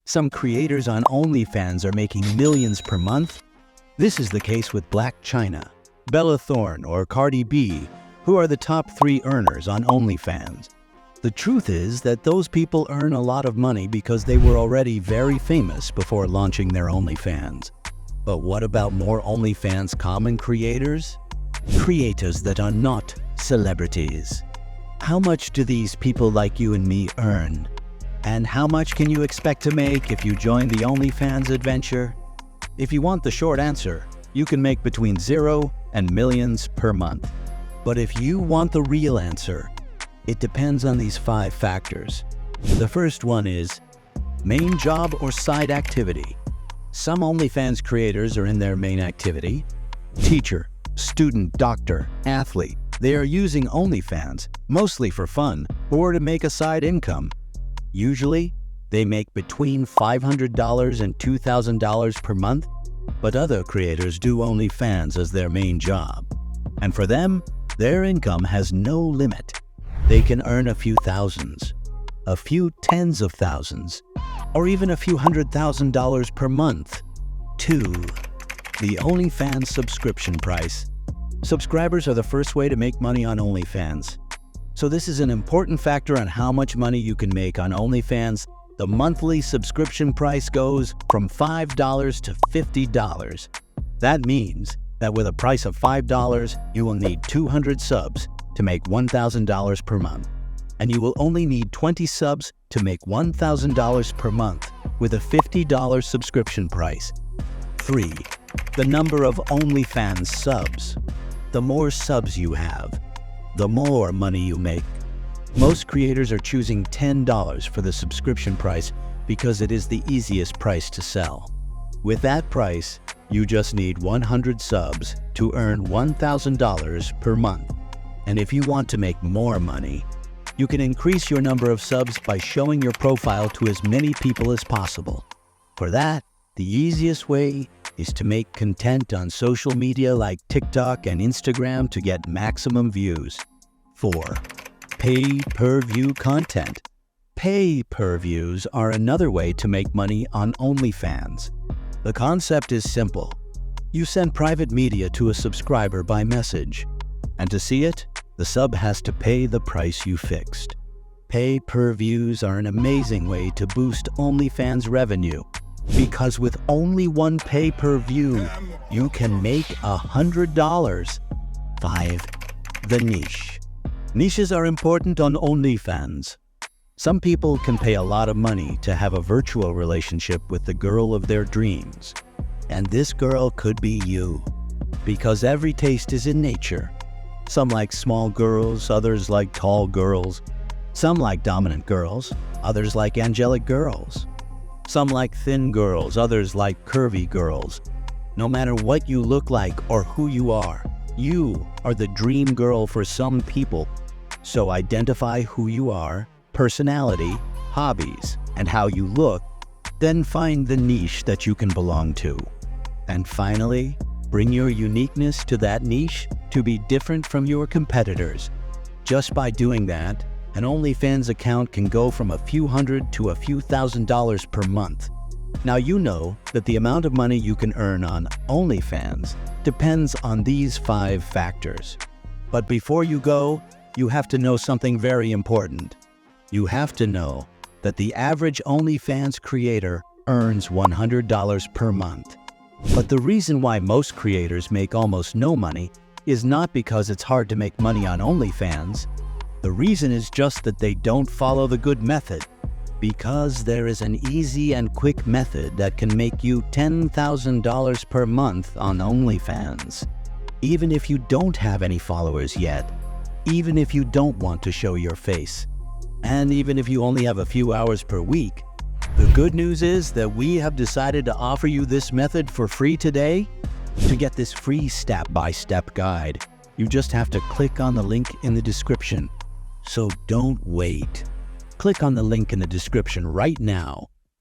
Some creators on OnlyFans are making millions per month. This is the case with Black China, Bella Thorne, or Cardi B, who are the top 3 earners on OnlyFans. The truth is that those people earn a lot of money because they were already very famous before launching their OnlyFans. But what about more OnlyFans common creators? Creators that are not celebrities. How much do these people like you and me earn? And how much can you expect to make if you join the OnlyFans adventure? If you want the short answer, you can make between 0 and millions per month. But if you want the real answer, it depends on these 5 factors. The first one is main job or side activity. Some OnlyFans creators are in their main activity. Teacher, student, doctor, athlete. They are using OnlyFans mostly for fun or to make a side income. Usually, they make between $500 and $2,000 per month, but other creators do OnlyFans as their main job. And for them, their income has no limit. They can earn a few thousands, a few tens of thousands, or even a few $100,000 per month. 2. The OnlyFans subscription price. Subscribers are the first way to make money on OnlyFans. So this is an important factor on how much money you can make on OnlyFans. The monthly subscription price goes from $5 to $50. That means that with a price of $5, you will need 200 subs to make $1,000 per month. And you will only need 20 subs to make $1,000 per month with a $50 subscription price. 3. The number of OnlyFans subs. The more subs you have, the more money you make. Most creators are choosing $10 for the subscription price because it is the easiest price to sell. With that price, you just need 100 subs to earn $1,000 per month. And if you want to make more money, you can increase your number of subs by showing your profile to as many people as possible. For that, the easiest way is to make content on social media like TikTok and Instagram to get maximum views. 4. Pay-per-view content. Pay-per-views are another way to make money on OnlyFans. The concept is simple. You send private media to a subscriber by message, and to see it, the sub has to pay the price you fixed. Pay-per-views are an amazing way to boost OnlyFans revenue, because with only one pay-per-view, you can make $100. 5. The niche. Niches are important on OnlyFans. Some people can pay a lot of money to have a virtual relationship with the girl of their dreams. And this girl could be you, because every taste is in nature. Some like small girls, others like tall girls. Some like dominant girls, others like angelic girls. Some like thin girls, others like curvy girls. No matter what you look like or who you are the dream girl for some people. So identify who you are, personality, hobbies, and how you look, then find the niche that you can belong to. And finally, bring your uniqueness to that niche to be different from your competitors. Just by doing that, an OnlyFans account can go from a few hundred to a few $1,000s per month. Now you know that the amount of money you can earn on OnlyFans depends on these 5 factors. But before you go, you have to know something very important. You have to know that the average OnlyFans creator earns $100 per month. But the reason why most creators make almost no money is not because it's hard to make money on OnlyFans. The reason is just that they don't follow the good method, because there is an easy and quick method that can make you $10,000 per month on OnlyFans. Even if you don't have any followers yet, even if you don't want to show your face, and even if you only have a few hours per week, the good news is that we have decided to offer you this method for free today. To get this free step-by-step guide, you just have to click on the link in the description. So don't wait. Click on the link in the description right now